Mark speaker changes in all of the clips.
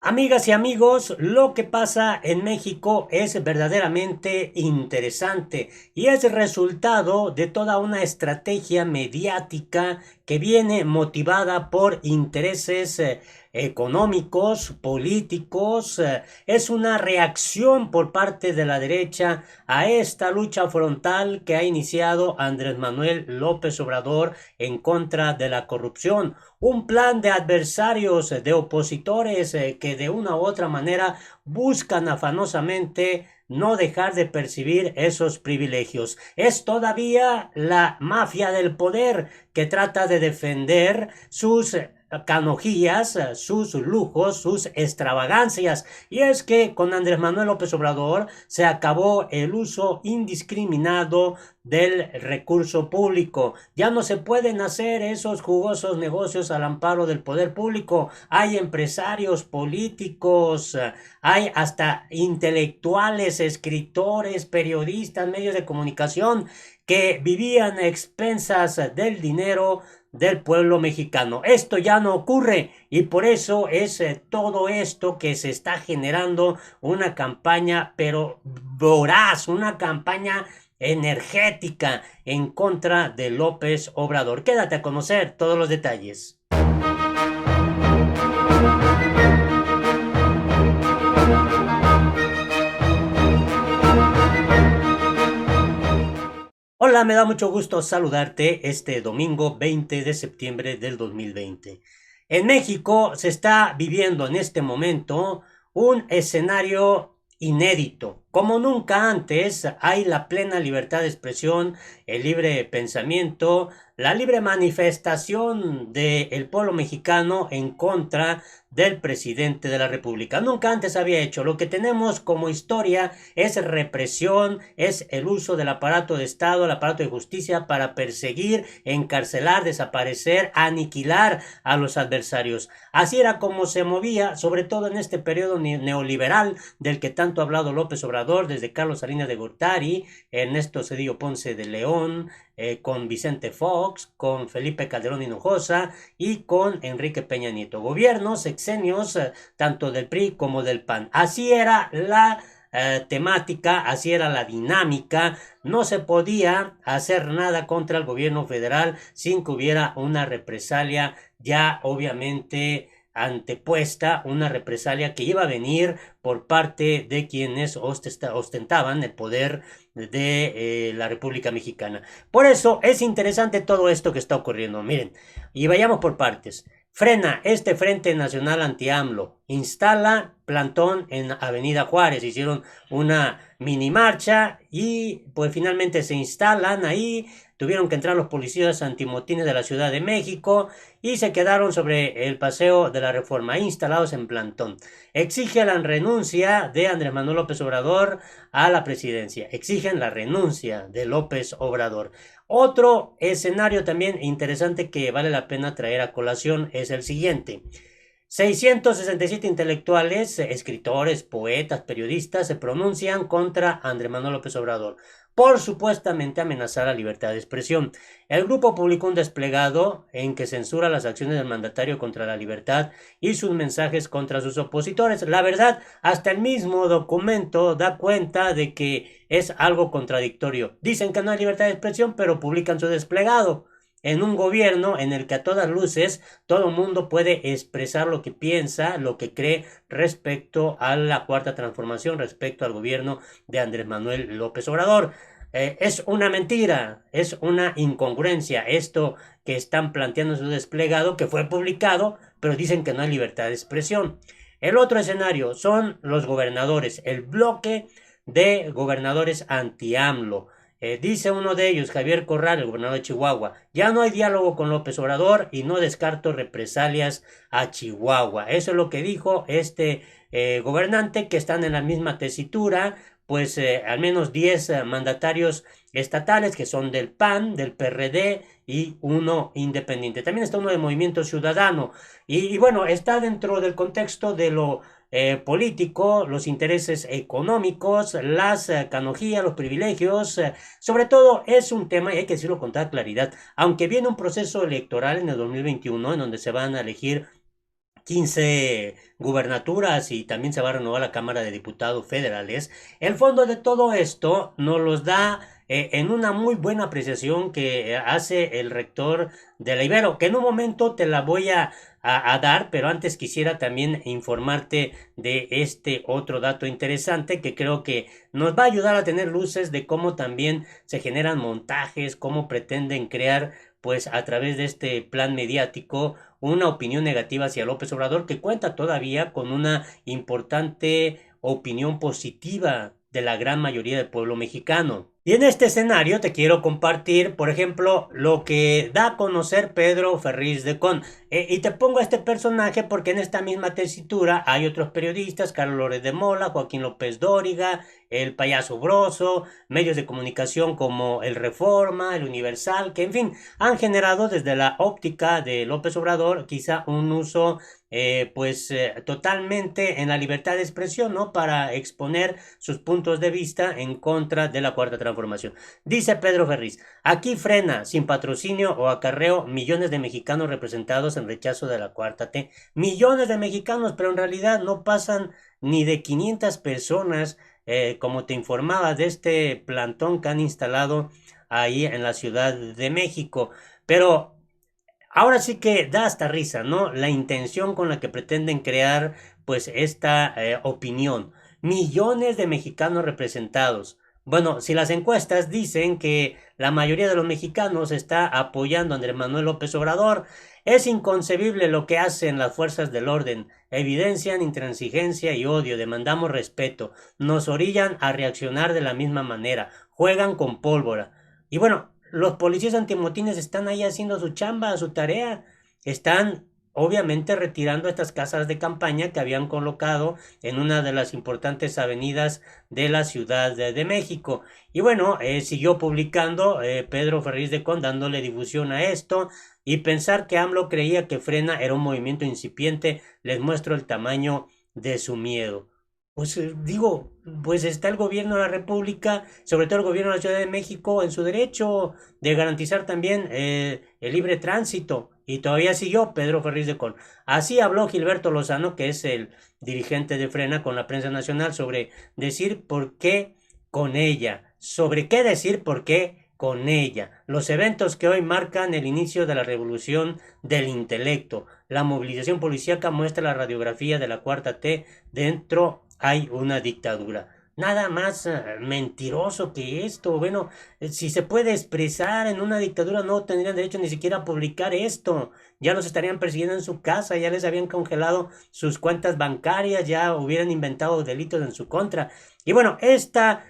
Speaker 1: Amigas y amigos, lo que pasa en México es verdaderamente interesante y es resultado de toda una estrategia mediática que viene motivada por intereses económicos, políticos. Es una reacción por parte de la derecha a esta lucha frontal que ha iniciado Andrés Manuel López Obrador en contra de la corrupción. Un plan de adversarios, de opositores que de una u otra manera buscan afanosamente no dejar de percibir esos privilegios. Es todavía la mafia del poder que trata de defender sus canojías, sus lujos, sus extravagancias. Y es que con Andrés Manuel López Obrador se acabó el uso indiscriminado del recurso público. Ya no se pueden hacer esos jugosos negocios al amparo del poder público. Hay empresarios políticos, hay hasta intelectuales, escritores, periodistas, medios de comunicación que vivían a expensas del dinero del pueblo mexicano. Esto ya no ocurre y por eso es todo esto que se está generando una campaña pero voraz, una campaña energética en contra de López Obrador. Quédate a conocer todos los detalles. Hola, me da mucho gusto saludarte este domingo 20 de septiembre del 2020. En México se está viviendo en este momento un escenario inédito. Como nunca antes hay la plena libertad de expresión, el libre pensamiento, la libre manifestación del pueblo mexicano en contra del presidente de la República. Nunca antes había hecho. Lo que tenemos como historia es represión, es el uso del aparato de Estado, el aparato de justicia para perseguir, encarcelar, desaparecer, aniquilar a los adversarios. Así era como se movía, sobre todo en este periodo neoliberal del que tanto ha hablado López Obrador, desde Carlos Salinas de Gortari, Ernesto Cedillo Ponce de León, con Vicente Fox, con Felipe Calderón Hinojosa y con Enrique Peña Nieto. Gobiernos, sexenios, tanto del PRI como del PAN. Así era la temática, así era la dinámica. No se podía hacer nada contra el gobierno federal sin que hubiera una represalia ya obviamente antepuesta, una represalia que iba a venir por parte de quienes ostentaban el poder de la República Mexicana. Por eso es interesante todo esto que está ocurriendo. Miren, y vayamos por partes. Frena este Frente Nacional Anti-AMLO, instala plantón en Avenida Juárez, hicieron una mini marcha y pues finalmente se instalan ahí, tuvieron que entrar los policías antimotines de la Ciudad de México y se quedaron sobre el Paseo de la Reforma, instalados en plantón. Exigen la renuncia de Andrés Manuel López Obrador a la presidencia, exigen la renuncia de López Obrador. Otro escenario también interesante que vale la pena traer a colación es el siguiente. 667 intelectuales, escritores, poetas, periodistas se pronuncian contra Andrés Manuel López Obrador por supuestamente amenazar la libertad de expresión. El grupo publicó un desplegado en que censura las acciones del mandatario contra la libertad y sus mensajes contra sus opositores. La verdad, hasta el mismo documento da cuenta de que es algo contradictorio. Dicen que no hay libertad de expresión, pero publican su desplegado en un gobierno en el que a todas luces todo el mundo puede expresar lo que piensa, lo que cree respecto a la cuarta transformación, respecto al gobierno de Andrés Manuel López Obrador. Es una mentira, es una incongruencia esto que están planteando en su desplegado, que fue publicado, pero dicen que no hay libertad de expresión. El otro escenario son los gobernadores, el bloque de gobernadores anti-AMLO. Dice uno de ellos, Javier Corral, el gobernador de Chihuahua, ya no hay diálogo con López Obrador y no descarto represalias a Chihuahua. Eso es lo que dijo este gobernante, que están en la misma tesitura, pues al menos 10 mandatarios estatales que son del PAN, del PRD y uno independiente. También está uno del Movimiento Ciudadano y bueno, está dentro del contexto de lo político, los intereses económicos, las canojías, los privilegios. Sobre todo es un tema, y hay que decirlo con toda claridad, aunque viene un proceso electoral en el 2021 en donde se van a elegir 15 gubernaturas y también se va a renovar la Cámara de Diputados federales. El fondo de todo esto nos los da en una muy buena apreciación que hace el rector de la Ibero, que en un momento te la voy a dar, pero antes quisiera también informarte de este otro dato interesante que creo que nos va a ayudar a tener luces de cómo también se generan montajes, cómo pretenden crear pues a través de este plan mediático una opinión negativa hacia López Obrador que cuenta todavía con una importante opinión positiva de la gran mayoría del pueblo mexicano. Y en este escenario te quiero compartir, por ejemplo, lo que da a conocer Pedro Ferriz de Con. Y te pongo a este personaje porque en esta misma tesitura hay otros periodistas, Carlos Lórez de Mola, Joaquín López Dóriga, el Payaso Broso, medios de comunicación como el Reforma, el Universal, que en fin, han generado desde la óptica de López Obrador quizá un uso totalmente en la libertad de expresión, ¿no? Para exponer sus puntos de vista en contra de la cuarta transformación. Dice Pedro Ferriz, aquí frena, sin patrocinio o acarreo, millones de mexicanos representados en rechazo de la cuarta T. Millones de mexicanos, pero en realidad no pasan ni de 500 personas, como te informaba de este plantón que han instalado ahí en la Ciudad de México. Pero ahora sí que da hasta risa, ¿no? La intención con la que pretenden crear, pues, esta opinión. Millones de mexicanos representados. Bueno, si las encuestas dicen que la mayoría de los mexicanos está apoyando a Andrés Manuel López Obrador, es inconcebible lo que hacen las fuerzas del orden. Evidencian intransigencia y odio, demandamos respeto, nos orillan a reaccionar de la misma manera, juegan con pólvora. Y bueno, los policías antimotines están ahí haciendo su chamba, su tarea. Están obviamente retirando estas casas de campaña que habían colocado en una de las importantes avenidas de la Ciudad de México. Y bueno, siguió publicando Pedro Ferriz de Con dándole difusión a esto y pensar que AMLO creía que Frena era un movimiento incipiente, les muestro el tamaño de su miedo. Pues digo, pues está el gobierno de la República, sobre todo el gobierno de la Ciudad de México, en su derecho de garantizar también el libre tránsito. Y todavía siguió Pedro Ferriz de Con. Así habló Gilberto Lozano, que es el dirigente de Frena con la prensa nacional, sobre decir por qué con ella, sobre qué decir por qué con ella. Los eventos que hoy marcan el inicio de la revolución del intelecto. La movilización policíaca muestra la radiografía de la cuarta T dentro hay una dictadura. Nada más mentiroso que esto. Bueno, si se puede expresar en una dictadura no tendrían derecho ni siquiera a publicar esto. Ya los estarían persiguiendo en su casa, ya les habían congelado sus cuentas bancarias, ya hubieran inventado delitos en su contra. Y bueno, esta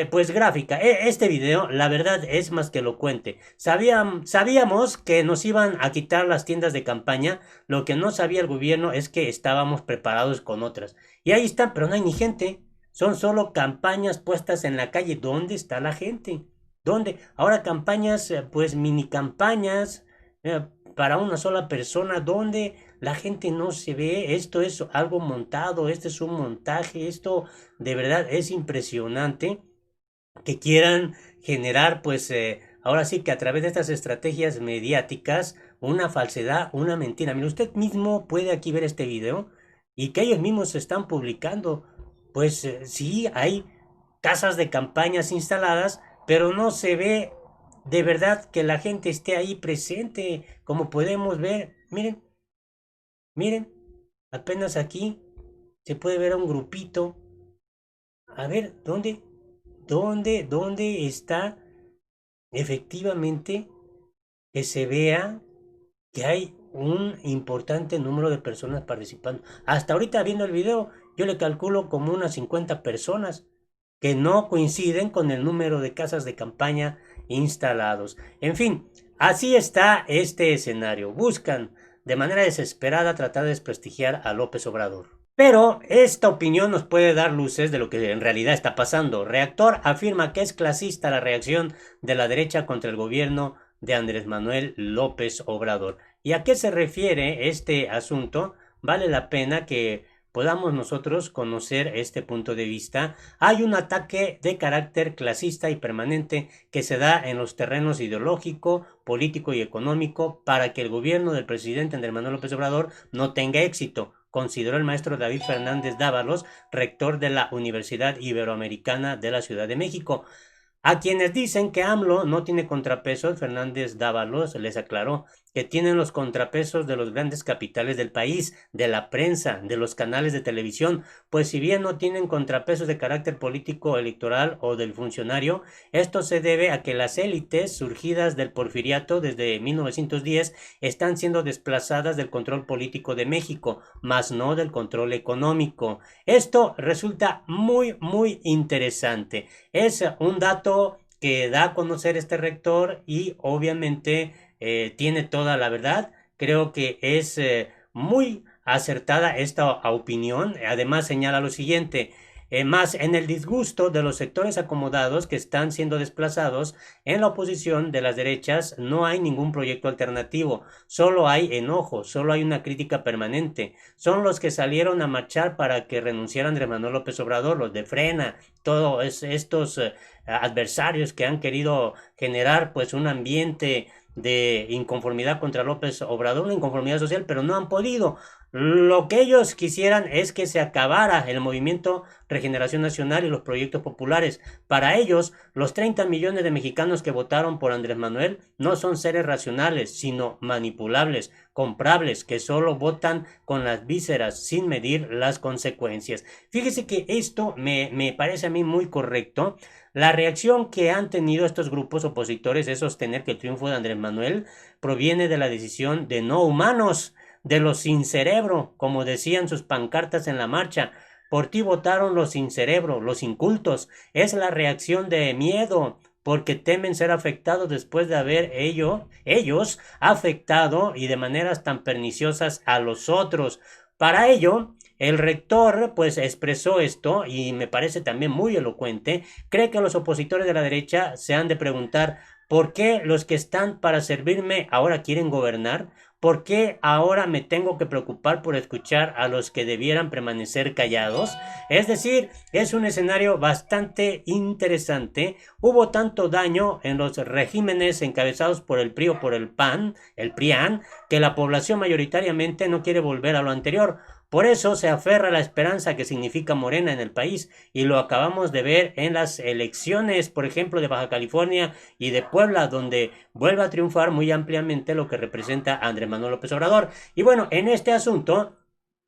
Speaker 1: pues gráfica, este video, la verdad es más que elocuente. Sabíamos que nos iban a quitar las tiendas de campaña, lo que no sabía el gobierno es que estábamos preparados con otras. Y ahí están, pero no hay ni gente. Son solo campañas puestas en la calle. ¿Dónde está la gente? ¿Dónde? Ahora campañas, pues mini campañas para una sola persona, donde la gente no se ve. Esto es algo montado, este es un montaje, esto de verdad es impresionante que quieran generar, pues ahora sí que a través de estas estrategias mediáticas, una falsedad, una mentira. Mire, usted mismo puede aquí ver este video y que ellos mismos se están publicando. Pues sí, hay casas de campañas instaladas, pero no se ve de verdad que la gente esté ahí presente, como podemos ver. Miren, miren, apenas aquí se puede ver a un grupito. A ver, ¿dónde está efectivamente que se vea que hay un importante número de personas participando? Hasta ahorita viendo el video, yo le calculo como unas 50 personas que no coinciden con el número de casas de campaña instalados. En fin, así está este escenario. Buscan de manera desesperada tratar de desprestigiar a López Obrador. Pero esta opinión nos puede dar luces de lo que en realidad está pasando. Reactor afirma que es clasista la reacción de la derecha contra el gobierno de Andrés Manuel López Obrador. ¿Y a qué se refiere este asunto? Vale la pena que podamos nosotros conocer este punto de vista. Hay un ataque de carácter clasista y permanente que se da en los terrenos ideológico, político y económico para que el gobierno del presidente Andrés Manuel López Obrador no tenga éxito, consideró el maestro David Fernández Dávalos, rector de la Universidad Iberoamericana de la Ciudad de México. A quienes dicen que AMLO no tiene contrapesos, Fernández Dávalos les aclaró que tienen los contrapesos de los grandes capitales del país, de la prensa, de los canales de televisión, pues si bien no tienen contrapesos de carácter político, electoral o del funcionario, esto se debe a que las élites surgidas del porfiriato desde 1910 están siendo desplazadas del control político de México, más no del control económico. Esto resulta muy interesante. Es un dato que da a conocer este rector y obviamente tiene toda la verdad. Creo que es muy acertada esta opinión. Además señala lo siguiente. Más en el disgusto de los sectores acomodados que están siendo desplazados en la oposición de las derechas no hay ningún proyecto alternativo, solo hay enojo, solo hay una crítica permanente. Son los que salieron a marchar para que renunciara Andrés Manuel López Obrador, los de Frena, todos estos adversarios que han querido generar pues un ambiente de inconformidad contra López Obrador, una inconformidad social, pero no han podido. Lo que ellos quisieran es que se acabara el movimiento Regeneración Nacional y los proyectos populares. Para ellos, los 30 millones de mexicanos que votaron por Andrés Manuel no son seres racionales, sino manipulables, comprables, que solo votan con las vísceras sin medir las consecuencias. Fíjese que esto me parece a mí muy correcto. La reacción que han tenido estos grupos opositores es sostener que el triunfo de Andrés Manuel proviene de la decisión de no humanos, de los sin cerebro, como decían sus pancartas en la marcha. Por ti votaron los sin cerebro, los incultos. Es la reacción de miedo, porque temen ser afectados después de haber ellos afectado y de maneras tan perniciosas a los otros. Para ello, el rector pues expresó esto y me parece también muy elocuente. Cree que los opositores de la derecha se han de preguntar ¿por qué los que están para servirme ahora quieren gobernar? ¿Por qué ahora me tengo que preocupar por escuchar a los que debieran permanecer callados? Es decir, es un escenario bastante interesante. Hubo tanto daño en los regímenes encabezados por el PRI o por el PAN, el PRIAN, que la población mayoritariamente no quiere volver a lo anterior. Por eso se aferra a la esperanza que significa Morena en el país y lo acabamos de ver en las elecciones, por ejemplo, de Baja California y de Puebla, donde vuelve a triunfar muy ampliamente lo que representa a Andrés Manuel López Obrador. Y bueno, en este asunto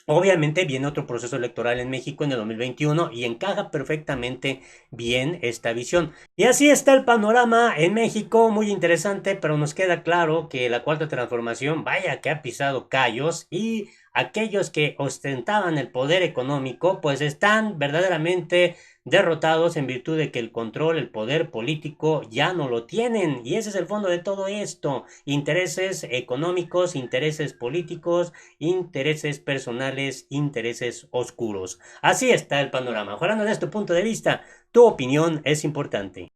Speaker 1: obviamente viene otro proceso electoral en México en el 2021 y encaja perfectamente bien esta visión. Y así está el panorama en México, muy interesante, pero nos queda claro que la cuarta transformación, vaya que ha pisado callos y aquellos que ostentaban el poder económico, pues están verdaderamente derrotados en virtud de que el control, el poder político ya no lo tienen. Y ese es el fondo de todo esto. Intereses económicos, intereses políticos, intereses personales, intereses oscuros. Así está el panorama. Ojalá no des tu punto de vista. Tu opinión es importante.